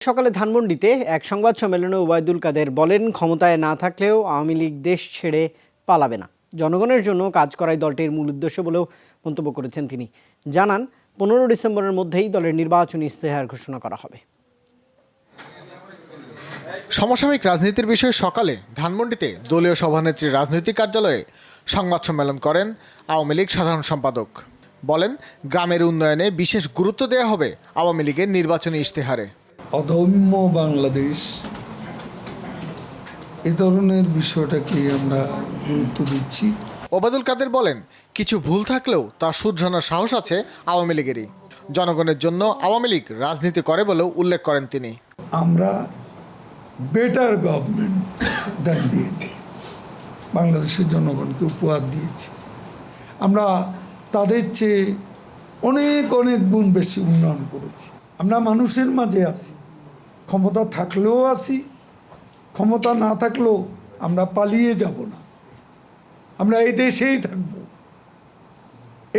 সকালে ধানমন্ডিতে এক সংবাদ সম্মেলনে ওবায়দুল কাদের বলেন, ক্ষমতায় না থাকলেও আওয়ামী লীগ দেশ ছেড়ে পালাবে না। জনগণের জন্য কাজ করাই দলটির মূল উদ্দেশ্য বলেও মন্তব্য করেছেন তিনি। জানান, 15 ডিসেম্বরের মধ্যেই দলের নির্বাচনী ইশতেহার ঘোষণা করা হবে। সমসাময়িক রাজনীতির বিষয়ে সকালে ধানমন্ডিতে দলীয় সভানেত্রীর রাজনৈতিক কার্যালয়ে সংবাদ সম্মেলন করেন আওয়ামী লীগ সাধারণ সম্পাদক। বলেন, গ্রামের উন্নয়নে বিশেষ গুরুত্ব দেওয়া হবে আওয়ামী লীগের নির্বাচনী ইশতেহারে। অদম্য বাংলাদেশ, এ ধরনের বিষয়টাকে আমরা গুরুত্ব দিচ্ছি। ওবায়দুল কাদের বলেন, কিছু ভুল থাকলেও তা শুধরানোর সাহস আছে আওয়ামী লীগেরই। জনগণের জন্য আওয়ামী লীগ রাজনীতি করে বলেও উল্লেখ করেন তিনি। আমরা বেটার গভর্নমেন্ট দ্যান বিএনপি বাংলাদেশের জনগণকে উপহার দিয়েছি। আমরা তাদের চেয়ে অনেক অনেক গুণ বেশি উন্নয়ন করেছি। আমরা মানুষের মাঝে আছি, ক্ষমতা থাকলেও আছি, ক্ষমতা না থাকলেও আমরা পালিয়ে যাব না। আমরা এই দেশেই থাকব,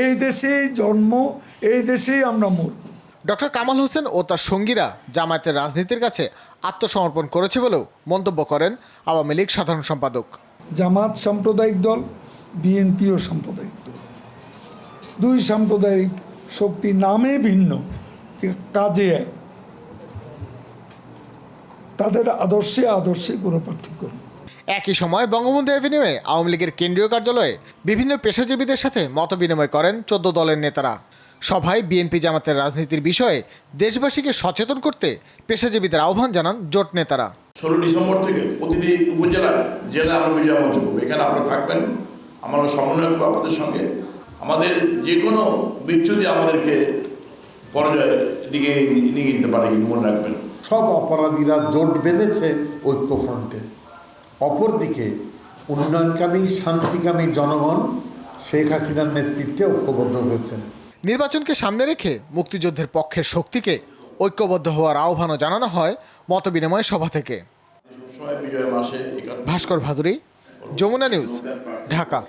এই দেশেই জন্ম, এই দেশেই আমরা মরব। ডক্টর কামাল হোসেন ও তার সঙ্গীরা জামায়াতের রাজনীতির কাছে আত্মসমর্পণ করেছে বলেও মন্তব্য করেন আওয়ামী লীগ সাধারণ সম্পাদক। জামাত সাম্প্রদায়িক দল, বিএনপিও সাম্প্রদায়িক দল। দুই সাম্প্রদায়িক শক্তি নামে ভিন্ন, কাজে এক। তাদের আদর্শে কোনো পার্থক্য নেই। একই সময় বঙ্গবন্ধু অ্যাভিনিউয়ে আওয়ামী লীগের কেন্দ্রীয় কার্যালয়ে বিভিন্ন পেশাজীবীদের সাথে মতবিনিময় করেন 14 দলের নেতারা। সভায় বিএনপি জামাতের রাজনীতির বিষয়ে দেশবাসীকে সচেতন করতে পেশাজীবীদের আহ্বান জানান জোট নেতারা। 16 ডিসেম্বর থেকে প্রতিটি উপজেলায় জেলায় আমরা বিজয় মঞ্চ করবো। এখানে আপনারা থাকবেন, আমরা সমন্বয় করবো আপনাদের সঙ্গে। আমাদের যে কোনো বিচ্যুতি আমাদেরকে পরাজয়ের দিকে নিয়ে যেতে পারে, কিন্তু মনে রাখবেন সব অপরাধীরা জোট বেঁধেছে ঐক্যফ্রন্টে। অপরদিকে উন্নয়নকামী শান্তিকামী জনগণ শেখ হাসিনার নেতৃত্বে ঐক্যবদ্ধ হয়েছেন। নির্বাচনকে সামনে রেখে মুক্তিযুদ্ধের পক্ষের শক্তিকে ঐক্যবদ্ধ হওয়ার আহ্বানও জানানো হয় মতবিনিময় সভা থেকে। সবসময় বিজয় মাসে ভাস্কর ভাদুরী, যমুনা নিউজ, ঢাকা।